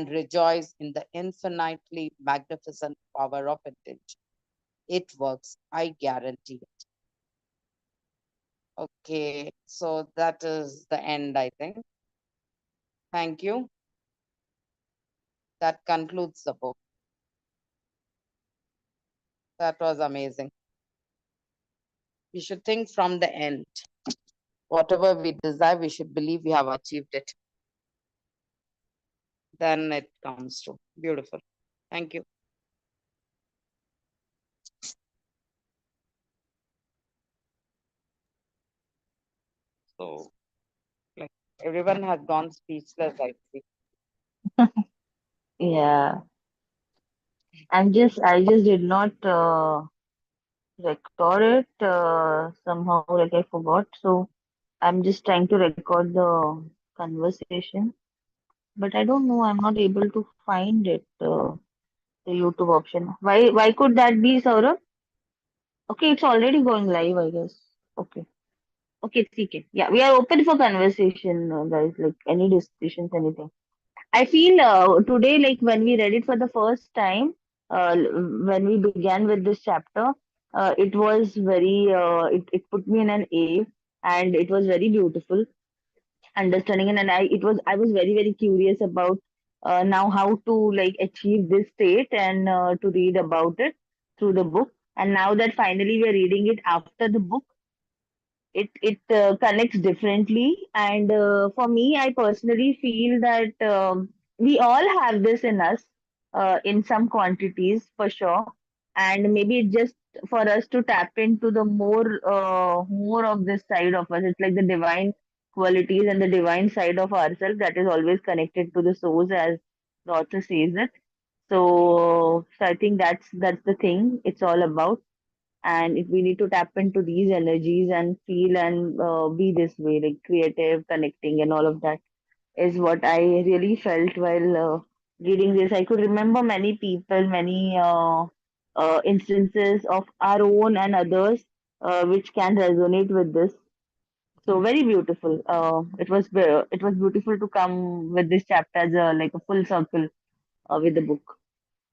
and rejoice in the infinitely magnificent power of intention. It works, I guarantee it. Okay, so that is the end, I think. Thank you. That concludes the book. That was amazing. We should think from the end. Whatever we desire, we should believe we have achieved it. Then it comes true. Beautiful. Thank you. So, like, everyone has gone speechless, I see. Yeah, I just did not record it somehow, like I forgot. So I'm just trying to record the conversation, but I don't know. I'm not able to find it. The YouTube option. Why could that be, Saurabh? Okay, it's already going live, I guess. Okay. Okay, it's okay. Yeah, we are open for conversation, guys. Like any discussions, anything. I feel today, like when we read it for the first time, when we began with this chapter, it was it put me in an A, and it was very beautiful understanding it. And I was very, very curious about now how to like achieve this state and to read about it through the book. And now that finally we are reading it after the book, it connects differently. And for me, I personally feel that we all have this in us in some quantities for sure, and maybe it's just for us to tap into the more of this side of us. It's like the divine qualities and the divine side of ourselves that is always connected to the source, as the author says it. So I think that's the thing it's all about. And if we need to tap into these energies and feel and be this way, like creative, connecting, and all of that is what I really felt while reading this. I could remember many people, many instances of our own and others, which can resonate with this. So very beautiful. It was beautiful to come with this chapter as a like a full circle with the book.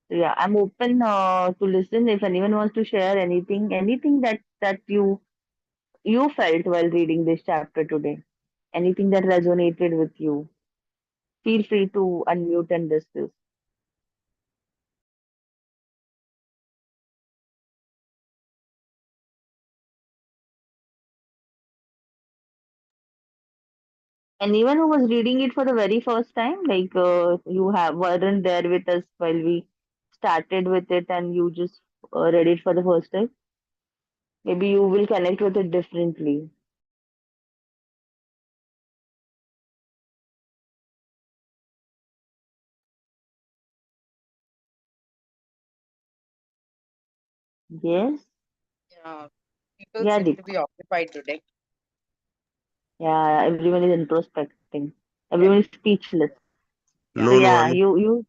So yeah, I'm open to listen if anyone wants to share anything that you felt while reading this chapter today, anything that resonated with you. Feel free to unmute and discuss. Anyone who was reading it for the very first time, like you have weren't there with us while we started with it, and you just read it for the first time. Maybe you will connect with it differently. Yes. Yeah, people Yeah, seem Deep. to be occupied today. Yeah, everyone is introspecting. Yeah. Everyone is speechless. So No, no, yeah, I'm you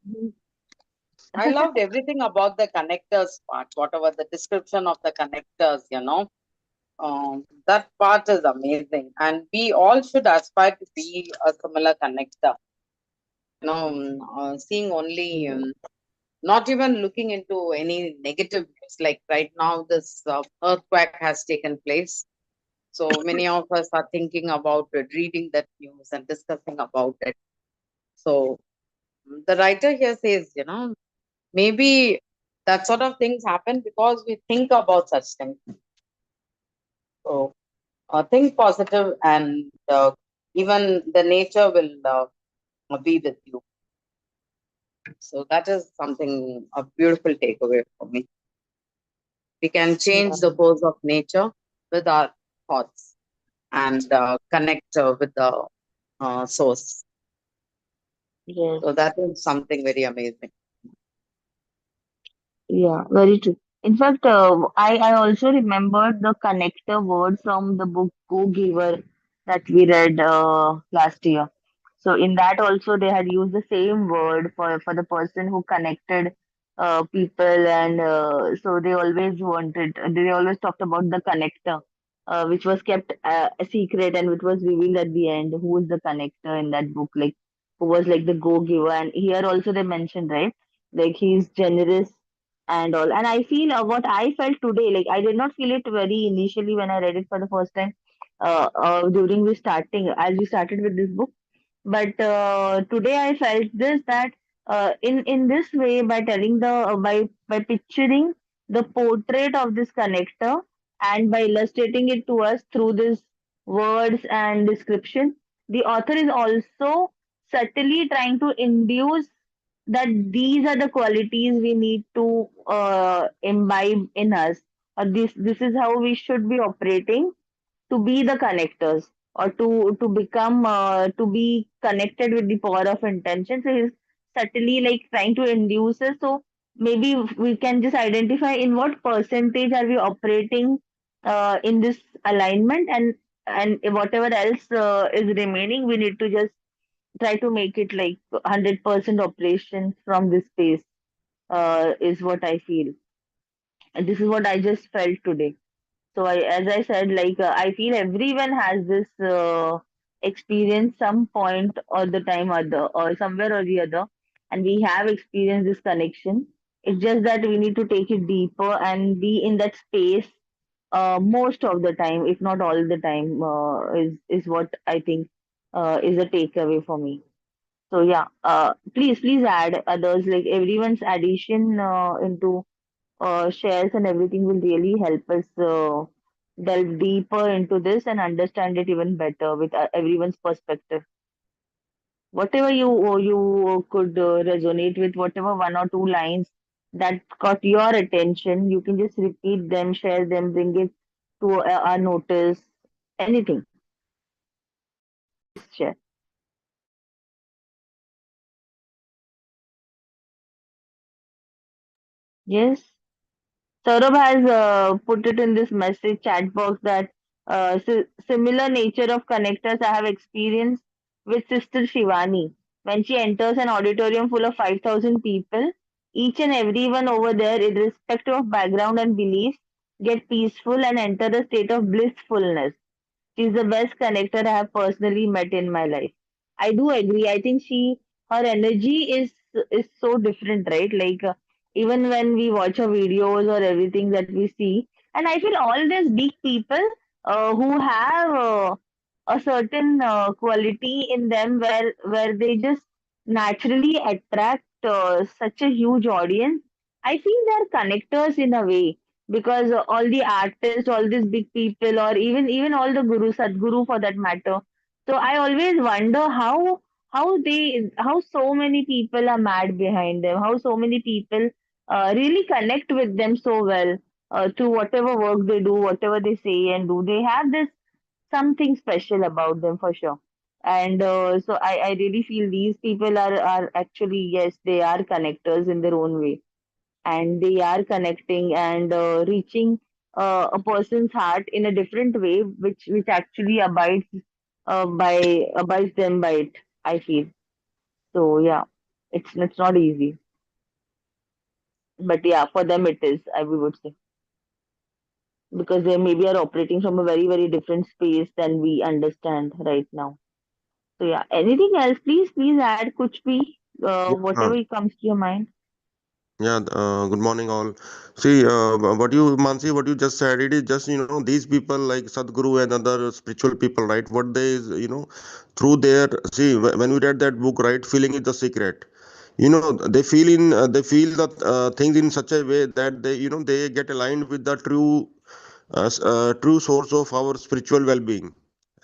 I loved everything about the connectors part, whatever the description of the connectors, that part is amazing. And we all should aspire to be a similar connector, seeing only, not even looking into any negative news. Like right now, this earthquake has taken place. So many of us are thinking about it, reading that news and discussing about it. So the writer here says, maybe that sort of things happen because we think about such things. So think positive, and even the nature will be with you. So that is something, a beautiful takeaway for me. We can yeah, change the course of nature with our thoughts and connect with the source. yes, So that is something very amazing. yeah, very true. In fact, I also remembered the connector word from the book Go Giver that we read last year. So in that also they had used the same word for the person who connected people, and so they always talked about the connector, which was kept a secret, and which was revealed at the end. Who is the connector in that book? Like who was like the go giver. And here also they mentioned, right? Like he's generous and all. And I feel what I felt today, like I did not feel it very initially when I read it for the first time during the starting, as we started with this book. But today I felt this that in this way, by telling the by picturing the portrait of this connector and by illustrating it to us through this words and description, the author is also subtly trying to induce that these are the qualities we need to imbibe in us, or this is how we should be operating to be the connectors, or to become to be connected with the power of intention. So he's subtly like trying to induce us. So maybe we can just identify in what percentage are we operating in this alignment, and whatever else is remaining, we need to just try to make it like 100% operation from this space, is what I feel. And this is what I just felt today. So as I said, like I feel everyone has this experience some point or the time other or somewhere or the other, and we have experienced this connection. It's just that we need to take it deeper and be in that space most of the time, if not all the time. Is what I think is a takeaway for me. So yeah, please add others. Like everyone's addition into shares and everything will really help us delve deeper into this and understand it even better with everyone's perspective. Whatever you could resonate with, whatever one or two lines that caught your attention, you can just repeat them, share them, bring it to our notice. Anything, please share. Yes. Saurabh has put it in this message chat box that similar nature of connectors I have experienced with Sister Shivani. When she enters an auditorium full of 5,000 people, each and everyone over there, irrespective of background and beliefs, get peaceful and enter a state of blissfulness. She's the best connector I have personally met in my life. I do agree. I think her energy is so different, right? Like even when we watch her videos or everything that we see, and I feel all these big people who have a certain quality in them where they just naturally attract such a huge audience. I feel they're connectors in a way, because all the artists, all these big people, or even all the guru, Sadguru for that matter. So I always wonder how so many people are mad behind them, how so many people really connect with them so well through whatever work they do, whatever they say and do. They have this something special about them for sure. And so I really feel these people are actually, yes, they are connectors in their own way, and they are connecting and reaching a person's heart in a different way, which actually abides them by it, I feel. So yeah, it's not easy, but yeah, for them it is, I we would say, because they maybe are operating from a very different space than we understand right now. So yeah, anything else? Please add. Kuch bhi, Yeah, whatever comes to your mind. yeah. Good morning, all. See, what you, Mansi, what you just said, it is just, these people like Sadhguru and other spiritual people, right? What they, through their, see, when we read that book, right, feeling is the secret. They feel the things in such a way that they get aligned with the true source of our spiritual well-being.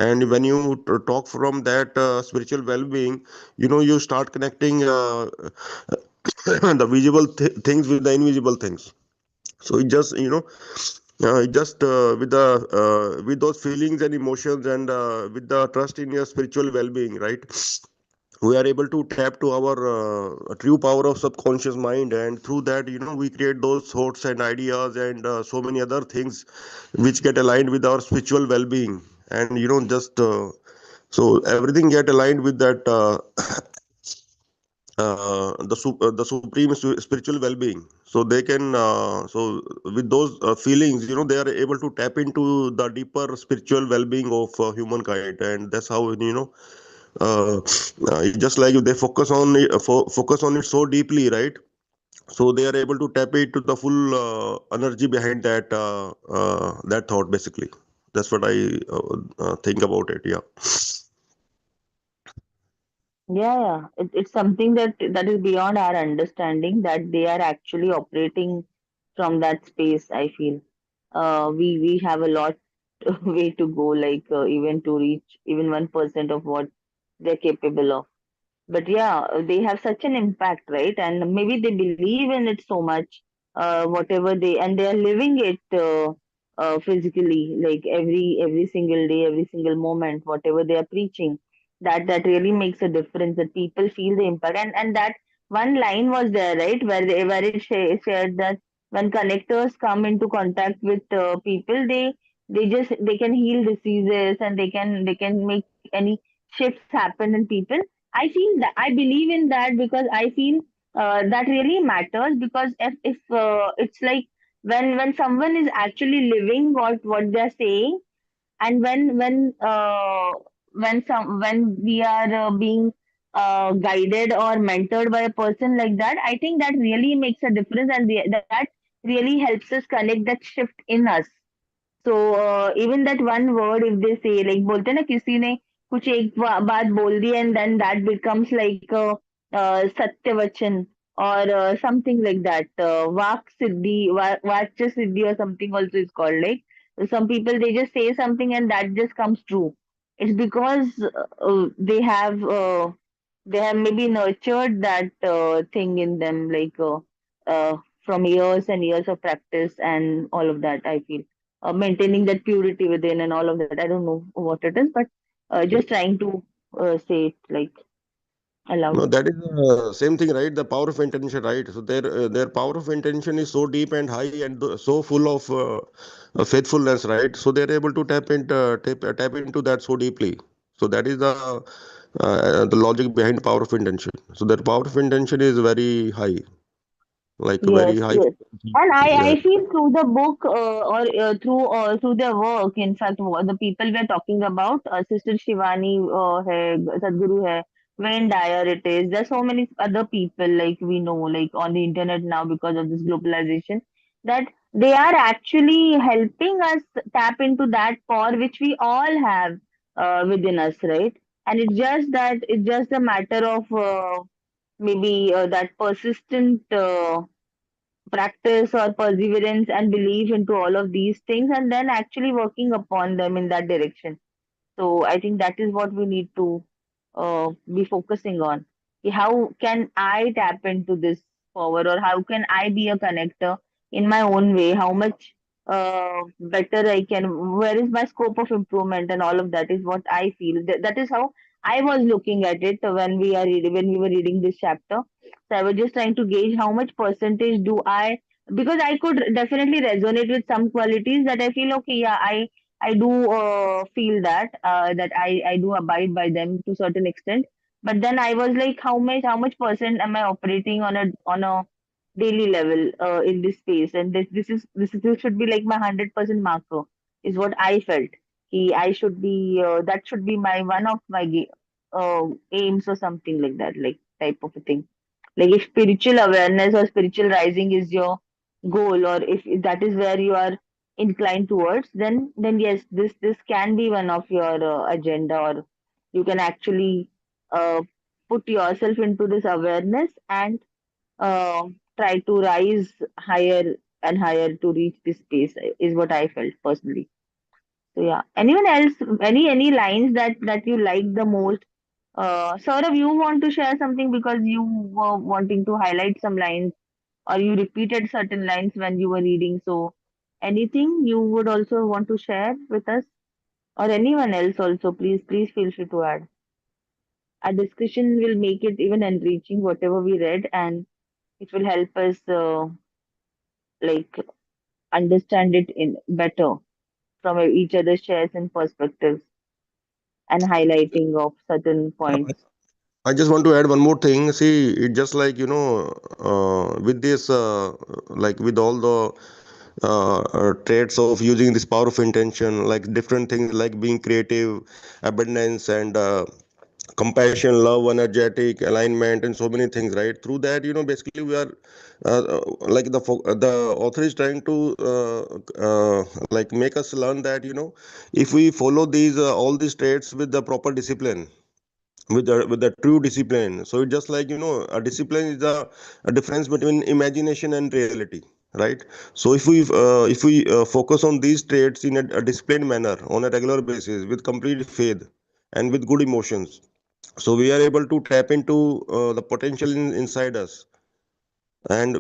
And when you talk from that spiritual well-being, you start connecting the visible things with the invisible things. So it just it just with those feelings and emotions, and with the trust in your spiritual well-being, right, we are able to tap to our true power of subconscious mind, and through that, we create those thoughts and ideas and so many other things which get aligned with our spiritual well-being. And just so everything get aligned with that the supreme spiritual well-being, so they can with those feelings, they are able to tap into the deeper spiritual well-being of humankind. And that's how, uh, just like if they focus on it, focus on it so deeply, right? So they are able to tap into the full energy behind that thought, basically. That's what I think about it. Yeah. Yeah, yeah. It's something that is beyond our understanding, that they are actually operating from that space, I feel. We have a lot way to go, like even to reach even 1% of what they're capable of. But yeah, they have such an impact, right? And maybe they believe in it so much, whatever they, and they are living it physically, like every single day, every single moment, whatever they are preaching. That really makes a difference. That people feel the impact, and that one line was there, right, where it shared that when connectors come into contact with people, they can heal diseases, and they can make any shifts happen in people. I feel that I believe in that, because I feel that really matters, because if it's like when someone is actually living what they're saying, and when we are being guided or mentored by a person like that, I think that really makes a difference, and that really helps us connect that shift in us. So even that one word, if they say, like बोलते हैं ना, किसी ने कुछ एक बात बोल दी, and then that becomes like a सत्य वचन, or something like that, वाक सिद्धि, वाच्य सिद्धि, or something also is called, like some people, they just say something and that just comes true. It's because they have maybe nurtured that thing in them, like from years and years of practice and all of that, I feel. Maintaining that purity within and all of that. I don't know what it is, but just trying to say it like No, aloud. that is the same thing, right? The power of intention, right? So their power of intention is so deep and high and so full of faithfulness, right? So they're able to tap into that so deeply. So that is the logic behind power of intention. So their power of intention is very high, like a very Yes, high yes. frequency. And Yeah. I feel through the book, or through their work, in fact, the people we're talking about, Sister Shivani hai, Sadhguru hai, Wayne Dyer it is. There's so many other people, like we know, like on the internet now, because of this globalization, that they are actually helping us tap into that power which we all have within us, right? And it's just a matter of maybe that persistent practice or perseverance and belief into all of these things, and then actually working upon them in that direction. So I think that is what we need to be focusing on. How can I tap into this power, or how can I be a connector in my own way? How much better I can? Where is my scope of improvement, and all of that is what I feel. That is how I was looking at it when we were reading this chapter. So I was just trying to gauge how much percentage do I, because I could definitely resonate with some qualities that I feel okay. Yeah, I do feel that I do abide by them to certain extent. But then I was like, how much percent am I operating on a daily level in this space? And this should be like my 100% marker, is what I felt. I should be that should be my one of my aims, or something like that, like type of a thing. Like if spiritual awareness or spiritual rising is your goal, or if that is where you are inclined towards, then yes, this can be one of your agenda, or you can actually uh, put yourself into this awareness, and uh, try to rise higher and higher to reach this space, is what I felt personally. So yeah, anyone else, any lines that you like the most? Saurav, you want to share something, because you were wanting to highlight some lines, or you repeated certain lines when you were reading. So, anything you would also want to share with us, or anyone else also, please feel free to add. Our discussion will make it even enriching, whatever we read, and it will help us like understand it in better from each other's shares and perspectives, and highlighting of certain points. I just want to add one more thing. See, it just like with this, like with all the traits of using this power of intention, like different things like being creative, abundance, and compassion, love, energetic alignment, and so many things, right? Through that, basically we are like the author is trying to like make us learn that, if we follow these all these traits with the proper discipline, with the true discipline. So it's just like, a discipline is a difference between imagination and reality, right? So if we focus on these traits in a disciplined manner on a regular basis with complete faith and with good emotions, so we are able to tap into the potential inside us. And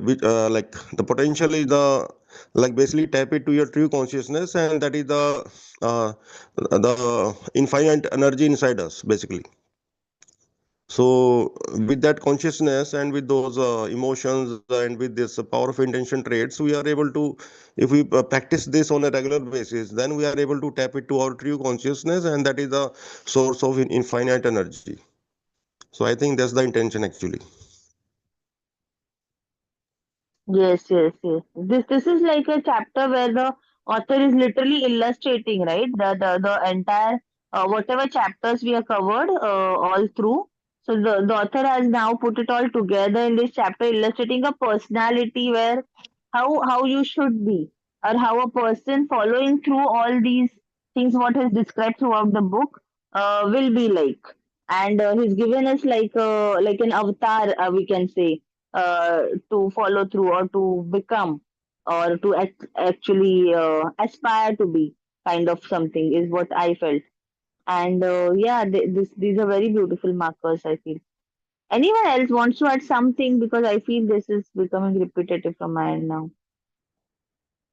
like the potential is the, like, basically tap it to your true consciousness, and that is the infinite energy inside us, basically. So with that consciousness and with those emotions and with this power of intention traits, we are able to, if we practice this on a regular basis, then we are able to tap it to our true consciousness, and that is the source of infinite energy. So I think that's the intention, actually. Yes, yes, yes. This is like a chapter where the author is literally illustrating, right? The entire whatever chapters we have covered all through. So the author has now put it all together in this chapter, illustrating a personality where how you should be, or how a person following through all these things what is described throughout the book will be like. And he's given us like an avatar, we can say, to follow through or to become or to actually aspire to be, kind of something is what I felt. And yeah, these are very beautiful markers, I feel. Anyone else wants to add something, because I feel this is becoming repetitive from my end now.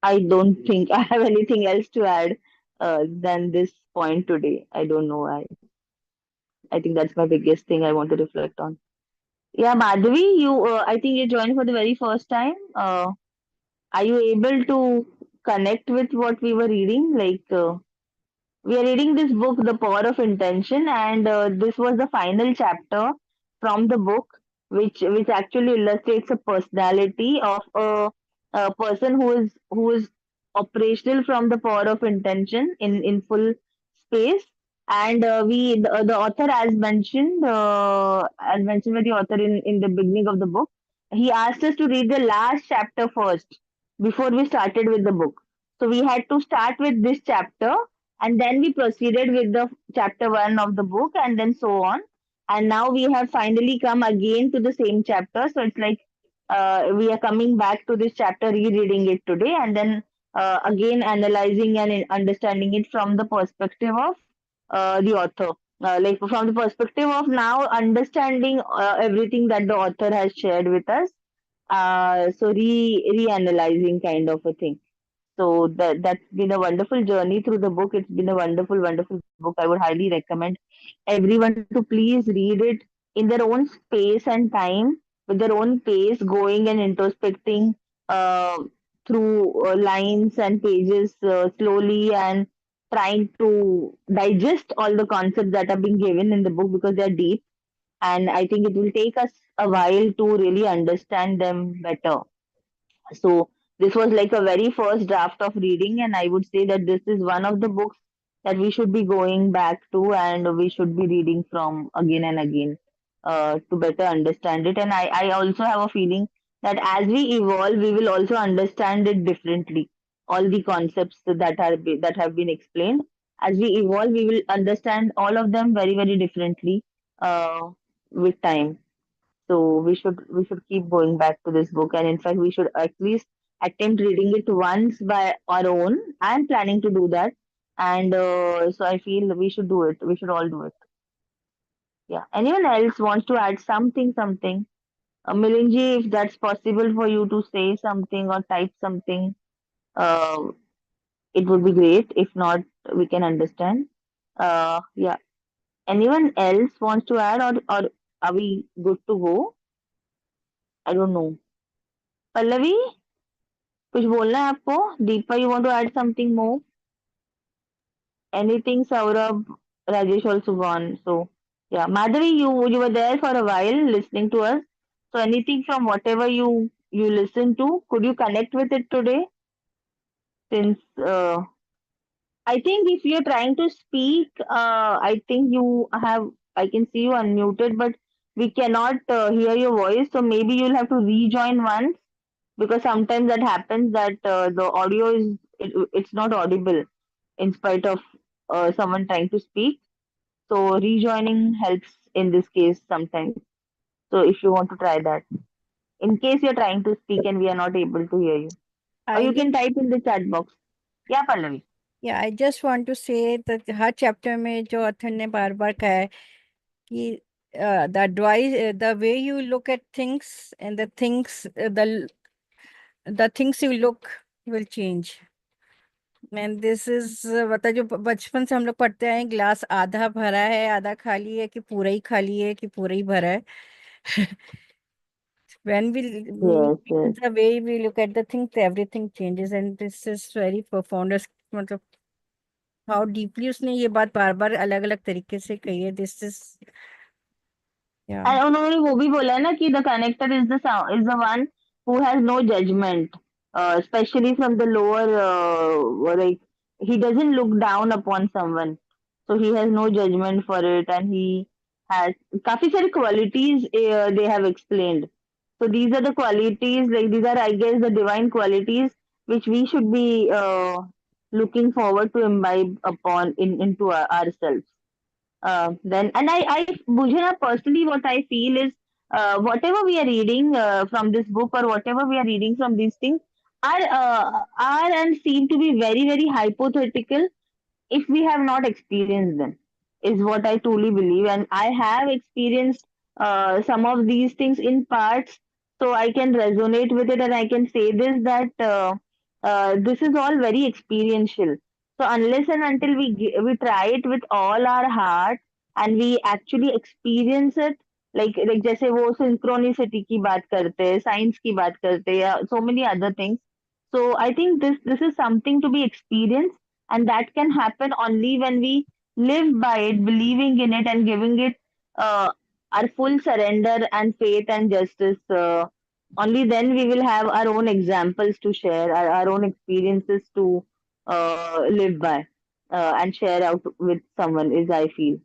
I don't think I have anything else to add than this point today. I don't know. I think that's my biggest thing I want to reflect on. Yeah, Madhavi, I think you joined for the very first time. Are you able to connect with what we were reading? We are reading this book, The Power of Intention, and this was the final chapter from the book, which actually illustrates a personality of a person who is operational from the power of intention in full space. And the author, as mentioned by the author in the beginning of the book, he asked us to read the last chapter first before we started with the book. So we had to start with this chapter, and then we proceeded with the chapter one of the book, and then so on. And now we have finally come again to the same chapter. So it's like we are coming back to this chapter, rereading it today, and then again analyzing and understanding it from the perspective of the author. Like from the perspective of now understanding everything that the author has shared with us. So reanalyzing kind of a thing. So that's been a wonderful journey through the book. It's been a wonderful, wonderful book. I would highly recommend everyone to please read it in their own space and time, with their own pace, going and introspecting uh, through lines and pages slowly, and trying to digest all the concepts that are being given in the book, because they're deep. And I think it will take us a while to really understand them better. So this was like a very first draft of reading, and I would say that this is one of the books that we should be going back to, and we should be reading from again and again to better understand it. And I also have a feeling that as we evolve, we will also understand it differently. All the concepts that have been explained, as we evolve, we will understand all of them very, very differently uh, with time. So we should keep going back to this book, and in fact, we should at least attempt reading it once by our own. I'm planning to do that, and so I feel we should do it. We should all do it. Yeah. Anyone else wants to add something? Something? Milinji, if that's possible for you to say something or type something, uh, it would be great. If not, we can understand. Yeah. Anyone else wants to add, or are we good to go? I don't know. Pallavi, कुछ बोलना है आपको? Deepa, you want to add something more? Anything? Saurabh, Rajesh also gone. So yeah, Madhavi, you were there for a while listening to us. So anything from whatever you listened to, could you connect with it today? Since I think if you're trying to speak, I think you have I can see you unmuted, but we cannot hear your voice. So maybe you'll have to rejoin once, because sometimes that happens that the audio it's not audible in spite of someone trying to speak. So rejoining helps in this case sometimes. So if you want to try that, in case you're trying to speak and we are not able to hear you, or I you just can type in the chat box. Yeah, Pallavi. yeah, I just want to say that her chapter में जो author ने बार बार कहा है कि the advice, the way you look at things and the things you look will change. And this is मतलब जो बचपन से हम लोग पढ़ते आए हैं, ग्लास आधा भरा है आधा खाली है कि पूरा ही खाली है कि पूरा ही भरा है. When Yes, yes. the way we look at the things, everything changes, and this is very profound. मतलब how deeply उसने ये बात बार बार अलग अलग तरीके से कही है. This is yeah. And उन्होंने वो भी बोला है ना कि the connector is the one who has no judgment, especially from the lower, like he doesn't look down upon someone, so he has no judgment for it, and he has काफी सारी qualities they have explained. So these are the qualities, like these are, I guess, the divine qualities which we should be looking forward to imbibe upon into ourselves. Then and I मुझे ना personally what I feel is whatever we are reading from this book, or whatever we are reading from these things are and seem to be very very hypothetical if we have not experienced them, is what I truly believe. And I have experienced some of these things in parts, so I can resonate with it, and I can say this that this is all very experiential. So unless and until we try it with all our heart and we actually experience it, like जैसे वो synchronicity की बात करते हैं, science की बात करते हैं, या so many other things. So I think this is something to be experienced, and that can happen only when we live by it, believing in it, and giving it uh, our full surrender and faith and justice. Only then we will have our own examples to share, our own experiences to live by and share out with someone, is I feel.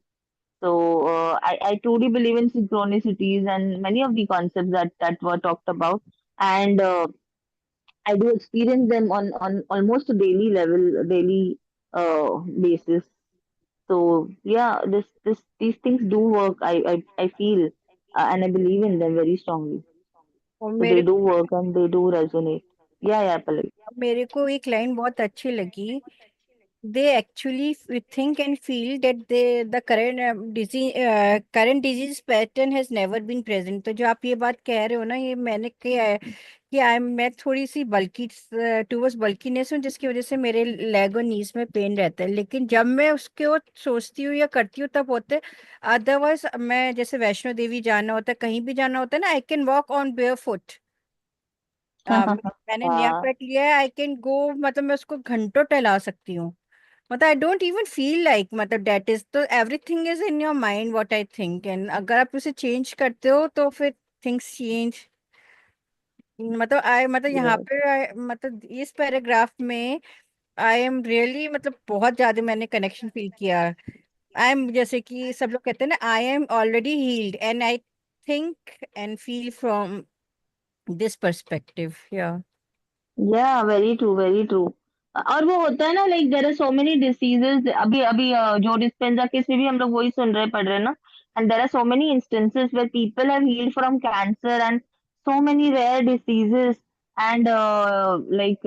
So I truly believe in synchronicities and many of the concepts that were talked about. And I do experience them on almost a daily level, daily basis. So yeah, these things do work. I feel and I believe in them very strongly. और So they do work and they do resonate. Yeah, yeah, Pallavi. मेरे को एक line बहुत अच्छी लगी. They actually think and feel that the current disease pattern has never been present. तो जो आप ये बात कह रहे हो ना, ये मैंने किया है कि मैं थोड़ी सी बल्की टूवर्ड्स बल्कीनेस हूँ, जिसकी वजह से मेरे लेग और नीज में पेन रहता है. लेकिन जब मैं उसके वो सोचती हूँ या करती हूँ तब होते. अदरवाइज मैं जैसे वैष्णो देवी जाना होता है, कहीं भी जाना होता है ना, I can walk on bear foot. मैंने नया हाँ, पेट लिया है, आई कैन गो, मतलब मैं उसको घंटों टहला सकती हूँ. मतलब I don't even feel like, मतलब डेट इज तो everything is in your mind what I think. And अगर आप उसे चेंज करते हो तो फिर थिंग्स चेंज. मतलब यहाँ yes. पे मतलब इस पैराग्राफ में आई एम रियली, मतलब बहुत ज्यादा मैंने कनेक्शन फील किया. आई एम, जैसे कि सब लोग कहते हैं ना, I am already healed and I think and feel from this perspective. Yeah Yeah, very true, very true. और वो होता है ना, like there are so many diseases. अभी अभी जो डिस्पेंजा केस में भी हम लोग वही सुन रहे पढ़ रहे हैं ना. And there are so many instances where people have healed from cancer and so many rare diseases. And like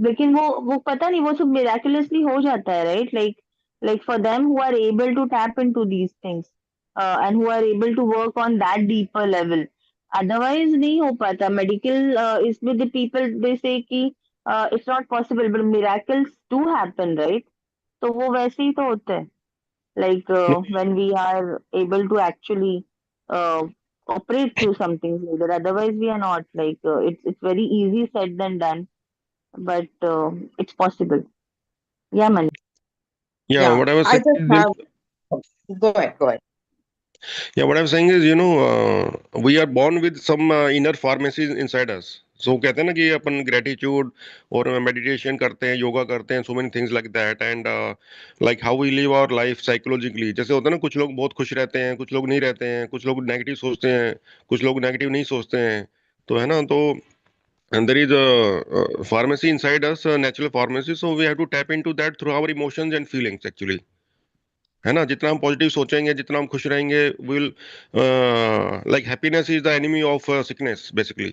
लेकिन वो पता नहीं, वो सब मिराकुलसली हो जाता है, right? Like for them who are able to tap into these things and who are able to work on that deeper level. Otherwise नहीं हो पाता. मेडिकल इसमें द पीपल दे से कि it's not possible, but miracles do happen, right? तो वो वैसे ही तो होता है, like when we are able to actually operate through something like that. Otherwise we are not, like it's very easy said than done, but it's possible. Yeah, man. Yeah, Yeah, what I was I saying just is, have, go ahead, go ahead. yeah, what I was saying is, we are born with some inner pharmacies inside us. सो कहते हैं ना कि अपन gratitude और meditation करते हैं, योगा करते हैं, so many things like that, and like how we live our life psychologically. जैसे होता है ना, कुछ लोग बहुत खुश रहते हैं, कुछ लोग नहीं रहते हैं, कुछ लोग नेगेटिव सोचते हैं, कुछ लोग नेगेटिव नहीं सोचते हैं, तो है ना। तो and there is a pharmacy inside us, a natural pharmacy, so we have to tap into that through our emotions and feelings actually, है ना। जितना हम पॉजिटिव सोचेंगे, जितना हम खुश रहेंगे, will like happiness is the enemy of sickness basically.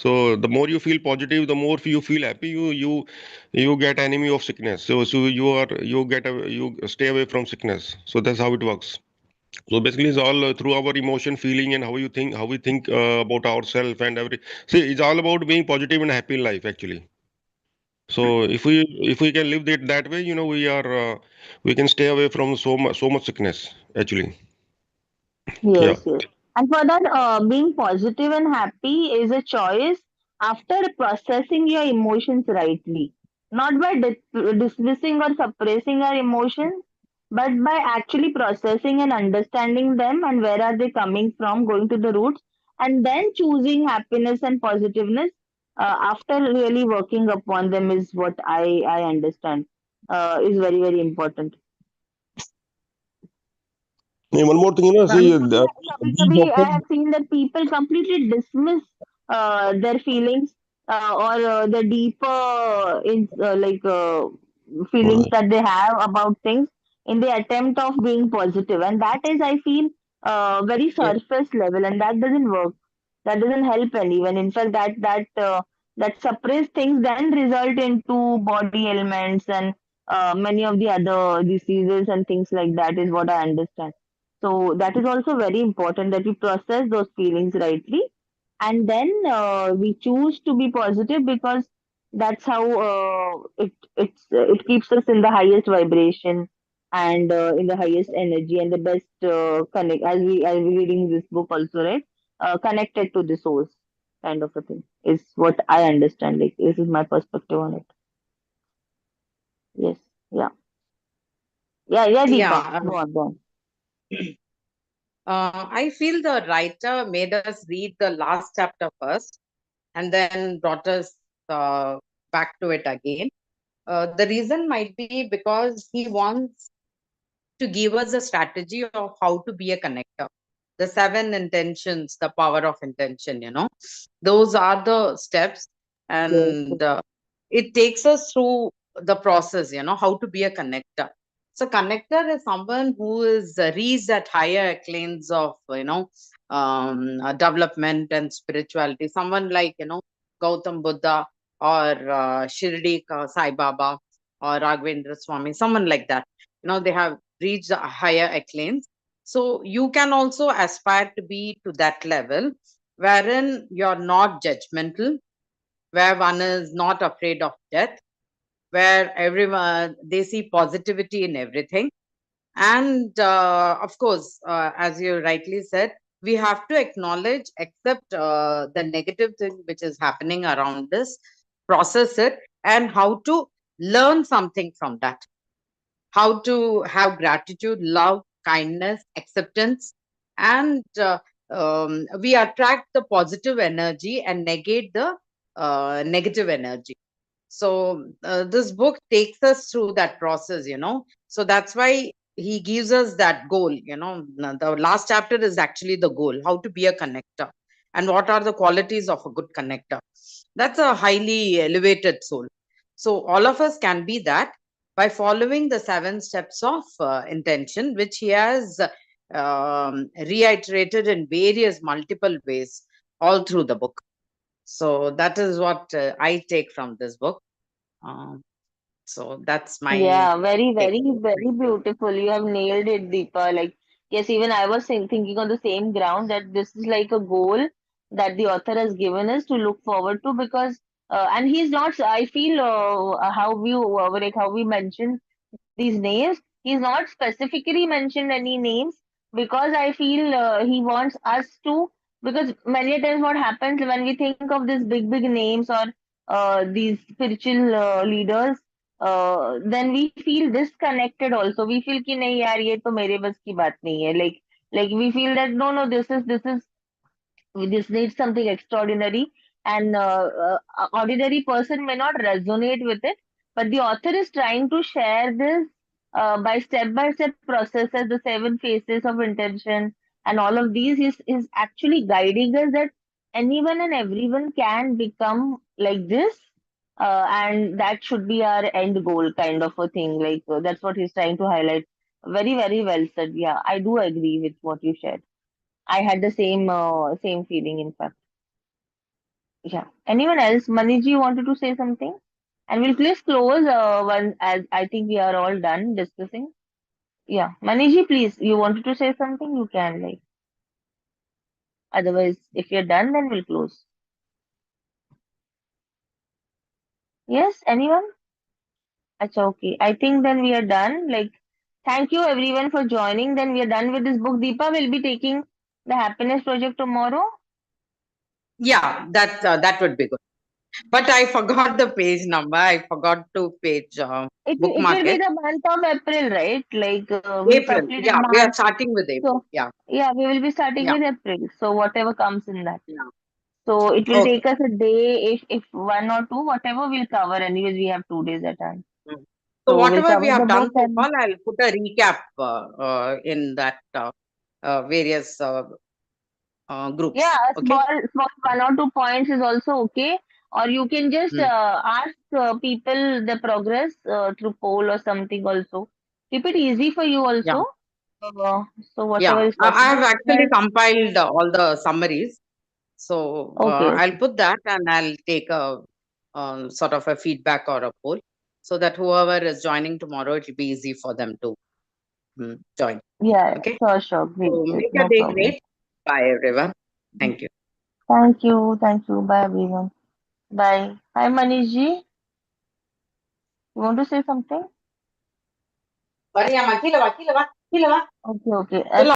So the more you feel positive, the more you feel happy, you get enemy of sickness. So you stay away from sickness. So that's how it works. So basically, it's all through our emotion, feeling, and how we think about ourselves and every. See, it's all about being positive and happy in life actually. So if we can live it that way, we can stay away from so much sickness actually. Yeah. Yes, yes. And for that, being positive and happy is a choice after processing your emotions rightly, not by dismissing or suppressing our emotions, but by actually processing and understanding them and where are they coming from, going to the roots, and then choosing happiness and positiveness after really working upon them is what I understand is very, very important. And one more thing, see, Because कभी these कभी I options. have seen that people completely dismiss their feelings or the deeper feelings that they have about things in the attempt of being positive, and that is, I feel, very Yes. surface level, and that doesn't work. That doesn't help anyone. In fact, that suppressed things then result into body ailments and many of the other diseases and things like that is what I understand. So that is also very important that we process those feelings rightly, and then we choose to be positive because that's how it keeps us in the highest vibration and in the highest energy and the best connect as we reading this book also, right? Connected to the source, kind of a thing is what I understand. Like this is my perspective on it. Yes, yeah, yeah, Deepa, Yeah. go on. I feel the writer made us read the last chapter first and then brought us uh, back to it again. The reason might be because he wants to give us a strategy of how to be a connector. The seven intentions, the power of intention, those are the steps, Yes, and it takes us through the process, how to be a connector. So, connector is someone who is reached at higher planes of, development and spirituality. Someone like, Gautam Buddha or Shirdi Sai Baba or Raghavendra Swami, someone like that. They have reached the higher acclaim. So you can also aspire to be to that level wherein you're not judgmental, where one is not afraid of death, where everyone they see positivity in everything. And of course, as you rightly said, we have to acknowledge, accept the negative thing which is happening around us, process it, and how to learn something from that, how to have gratitude, love, kindness, acceptance, and we attract the positive energy and negate the negative energy. So this book takes us through that process, So that's why he gives us that goal, The last chapter is actually the goal, how to be a connector and what are the qualities of a good connector. That's a highly elevated soul. So all of us can be that by following the 7 steps of intention, which he has reiterated in various multiple ways all through the book. So that is what I take from this book. Um, so that's my Yeah, very, take. very, very beautiful. You have nailed it, Deepa. Like, yes, even I was thinking on the same ground that this is like a goal that the author has given us to look forward to because, and he's not, I feel, how we mentioned these names, he's not specifically mentioned any names because I feel he wants us to, because many a times what happens when we think of these big, big names or these spiritual leaders, then we feel disconnected also. We feel कि नहीं यार ये तो मेरे बस की बात नहीं है. Like we feel that no, this needs something extraordinary. and ordinary person may not resonate with it, but the author is trying to share this by step processes, the 7 phases of intention, and all of these is actually guiding us that anyone and everyone can become like this, and that should be our end goal, kind of a thing. Like that's what he's trying to highlight. Very, very well said. Yeah, I do agree with what you shared. I had the same feeling, in fact. Yeah. Anyone else? Maniji wanted to say something? And we'll please close one, as I think we are all done discussing. Yeah. Maniji, please, you wanted to say something? You can, like. Otherwise, if you're done, then we'll close. Yes, anyone? It's okay. I think then we are done. Like, thank you everyone for joining. Then we are done with this book. Deepa will be taking the Happiness Project tomorrow. Yeah, that would be good. But I forgot the page number. I forgot to page It bookmark will be it. the month of April, right? Like we April. completed Yeah, we are March. starting with April. So Yeah, yeah, we will be starting yeah, with April. So whatever comes in that. yeah. So it will Okay. take us a day, if one or two, whatever we'll cover. Anyways, we have 2 days at time. Mm. So So we'll whatever we cover the have done book so and far, I'll put a recap in that various yeah, groups. a Okay. small 1 or 2 points is also okay. Or you can just Mm. ask people the progress through poll or something also. Keep it easy for you Yeah, also. Uh, so yeah. whatever is I possible. have actually And compiled all the summaries. So okay, I'll okay. put that and I'll take a sort of a feedback or a poll so that whoever is joining tomorrow, it will be easy for them to join. Yeah, Okay. sure, sure. Great, So great. make a No day problem. great. Bye, everyone. Thank you. Thank you. Thank you. Bye, everyone. Bye. Hi, Manish ji. You want to say something? Bari, ama, kila ba, kila ba, kila ba. Okay, okay. Kila